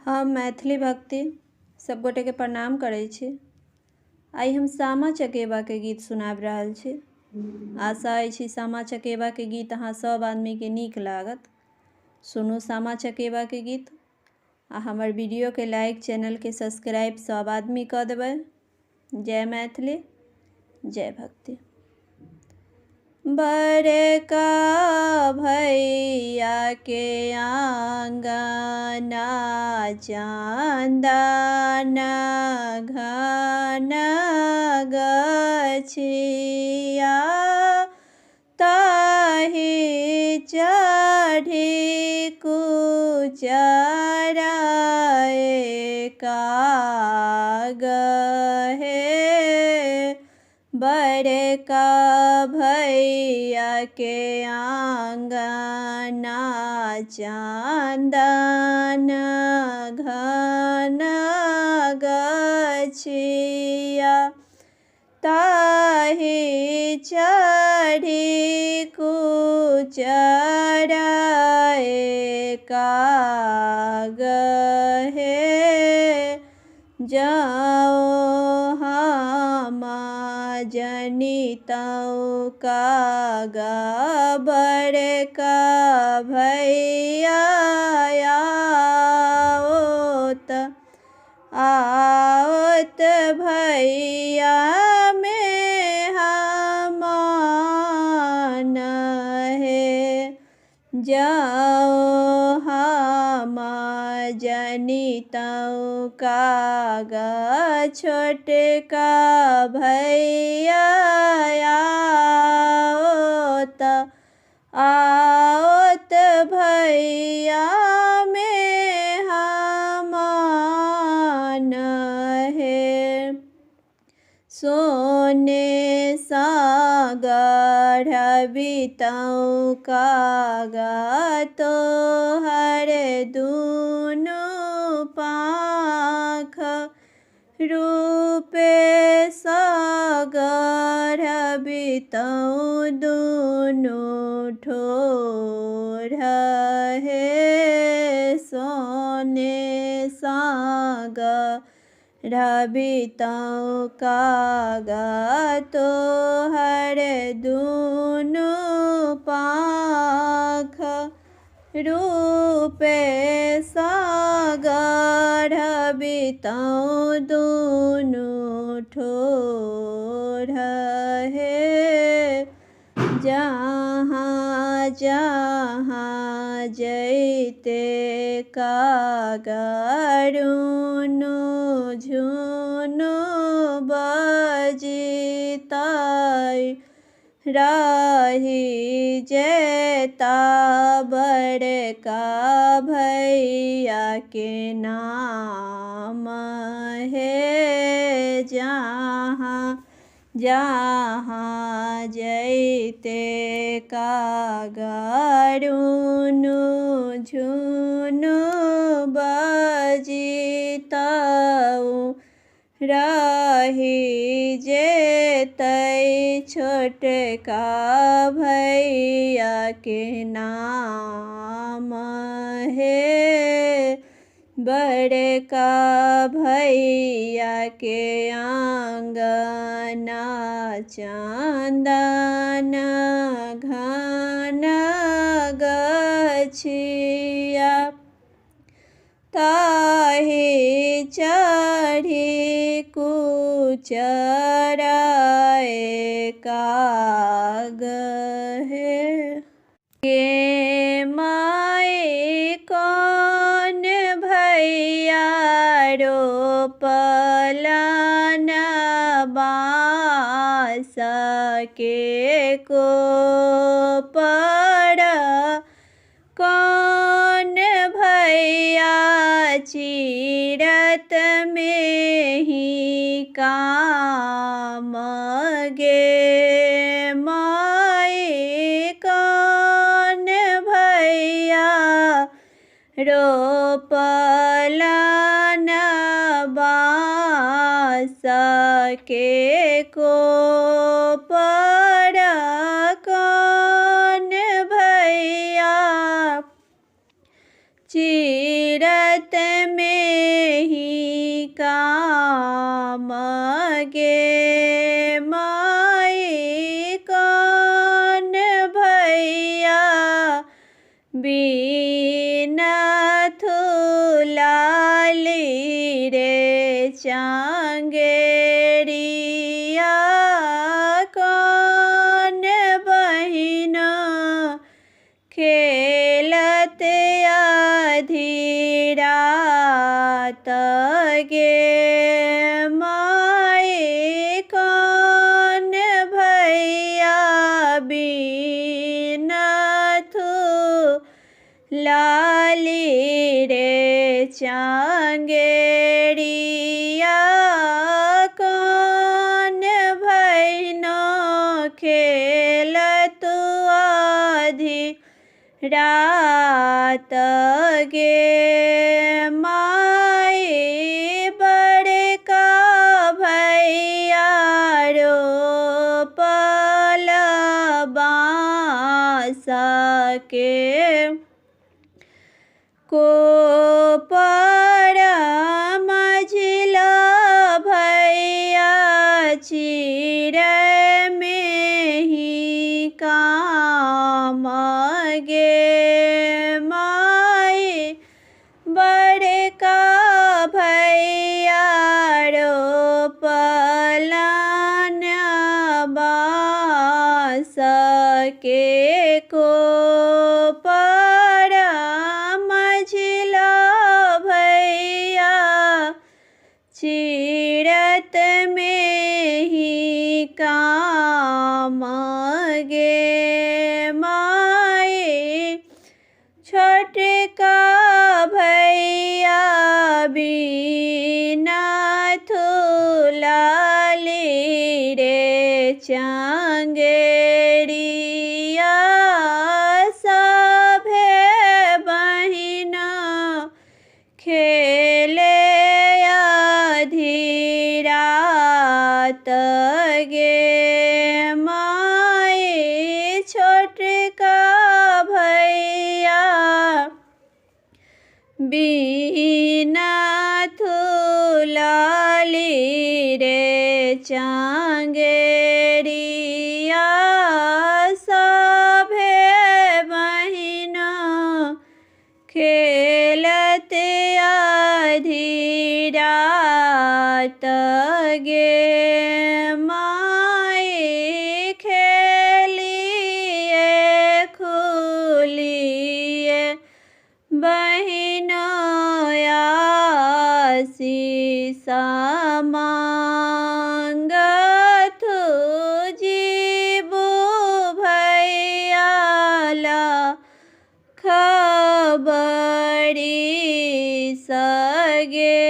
हम मैथिली भक्ति सब गोटे के प्रणाम करै छी। आई हम सामा चकेबा के गीत सुनाबि रहल छी। आशा अछि सामा चकेबा के गीत अहाँ सब आदमी के नीक लागत। सुनू सामा चकेबा के गीत आ हमर वीडियो के लाइक, चैनल के सब्सक्राइब सब आदमी कऽ देबै। जय मैथिली, जय भक्ति। बड़का भैया के आंगना चंदन घन गछिया, ताहि चढ़ी कुचराए कागहे। बड़का भैया के आंगना चंदन घन गछिया, ताहि चढ़ी कुचराए कागहे। जाओ हम जनितौ कागा, बड़का भैया आओत भैया में हमान है। जाओ हम जनितौ कागा, छोटका भैया आओत भैया में हमान है। सोने सागर बितौ कागा, तोहर दुनु पाँख रूपे सागर बितौ दुनु ठोर हे। सोने सागर बितौ कागा, तोहर दुनु पाँख रूपे सागर बितौ दुनु ठोर हे। जहाँ जहाँ जैते कागा, रुनु झुनु बजितै रही जेता। बड़का भैया के नाम है। जहाँ जहाँ जैते कागा, रुनु झुनु बजितौ रही जेतै। छोटका भैया के नाम है। बड़का भैया के आंगना चंदन घन गछिया, ताहि चढ़ी कुचराए कागहे। गे माई कौन भैया रोपलन बाँस के कोपर, कौन भैया चीरत में ही काम। गे माई कौन भैया रोपलन बाँस के कोपर, कौन भैया चीर में ही काम गे माई कौन भैया बिना थुलाली रे चांगेरिया कौन बहिना खेलत आधी रात गे माई कौन भैया बिना थुलाली रे चांगेरिया कौन बहिना खेलत आधी रात गे माई बड़का भैया रोपल बाँस के कोपर मझिला भैया चिरै में ही काम गे माई बड़का भैया रोपलन बाँस के कोपर मझिला भैया चिरत में ही काम गे माई छोटका भैया बिना थुलाली रे चांगेरिया सभे बहिना खेले आधी रात गे माई छोटका भैया बिना थुलाली रे चांगेरिया सभे बहिना खेलत आधी रात गे माई खेलिए खुलिए बहिना आशीष मांगत जीबू भैया ला खबरी सगे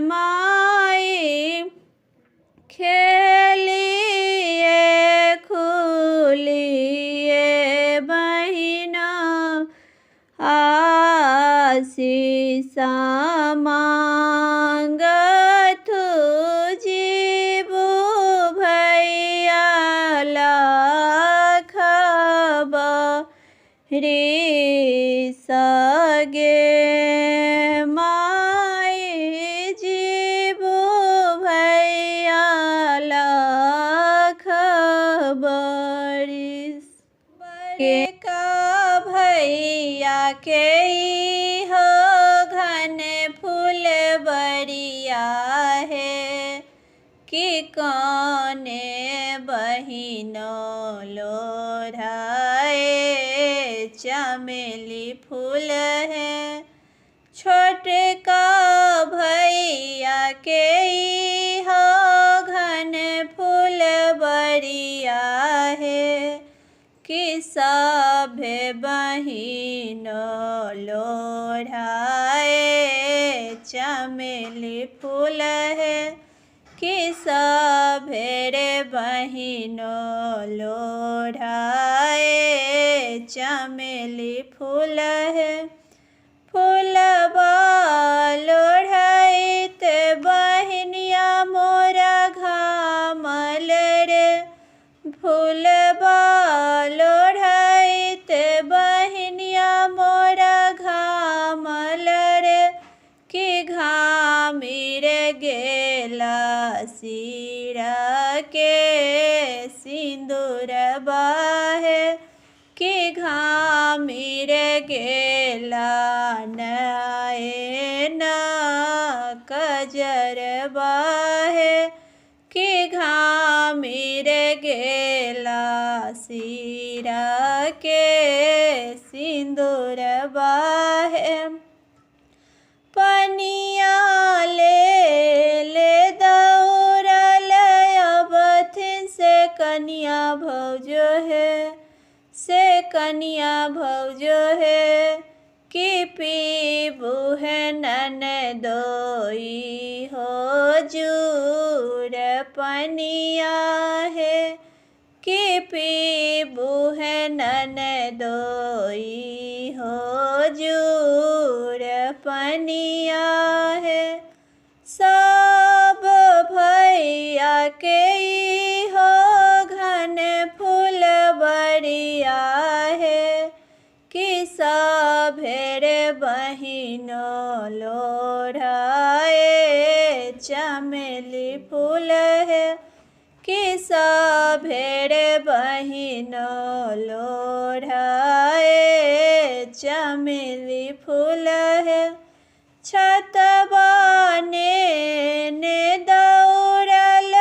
माई खेलिए खुलिए बहिना आशीष मांगत जीबू भैया ला खबरी सगे माई जीबू भैया ला खबरी बड़का भैया के हो घन फूल बरिया है कि कौने बहिनो लोढ़ाए चमेली फूल है छोटका भैया के हो घन फूल बरिया है कि सभे बहिनो लोढ़ाए चमेली फूल है कि सभे रे बहिनो लोढ़ाए चमेली फूल है फूलबा लोढ़ाइत बहिनिया मोरा घामल रे फूलबा लोढ़ाइत बहिनिया मोरा घामल रे सिरा के सिंदूर बाहे कि घामिर गेला नयन कजर बाहे कि घामिर गेला सिरा के सिंदूर बाहे पनिया ले दौड़ल अबथिन से कनिया भौजो है से कनिया भौजो है कि पीबू है ननदोई हो जूर पनिया है कि पीबू है ननदोई हो जूर पनिया है सब भैया के हो घन फूल बरिया है कि सभेर बहिनो लोढ़ाए चमेली फूल है कि सभेर बहिनो लोढ़ाए चमेली फूल है छतवा ने दौड़ल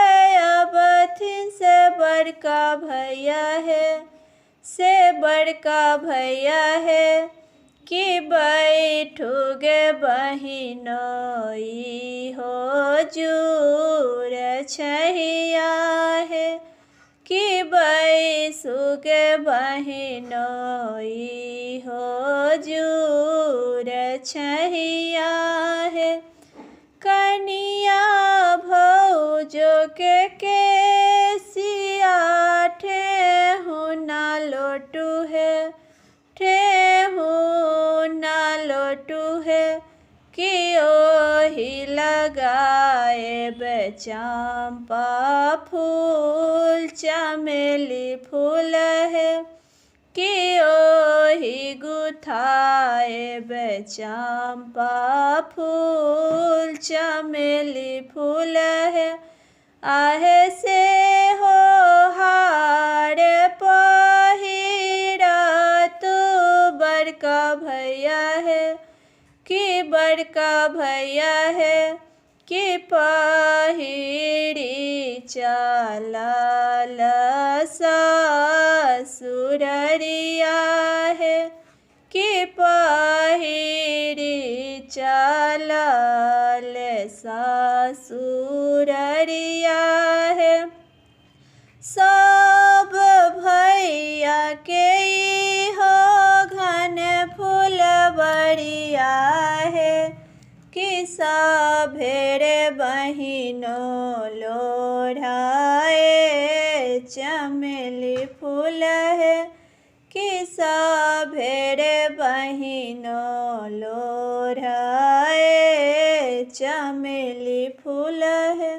अबथिन से बड़का भैया है से बड़का भैया है कि बैठुगे बहिनोई हो जूर छहिया है कि बैसुगे बहिनोई हो जूर छहिया है कनिया भौजो के सिया ठेहू ना लोटू है ठेहू ना लोटू है कि ओही लगाए चंपा फूल चमेली फूल है कि ओही गुथाए चंपा फूल चमेली फूल है आहे से हो हार पहिरा तू बड़का भैया है कि बड़का भैया है कि पहिरी चलल ससुररिया है कि पहिरी चलल ससुररिया है सब भैया के हो घन फूल बरिया है कि सभेर बहिनो लोढ़ाए चमेली फूल है कि सभेर बहिनो लोढ़ाए चमेली फूल है।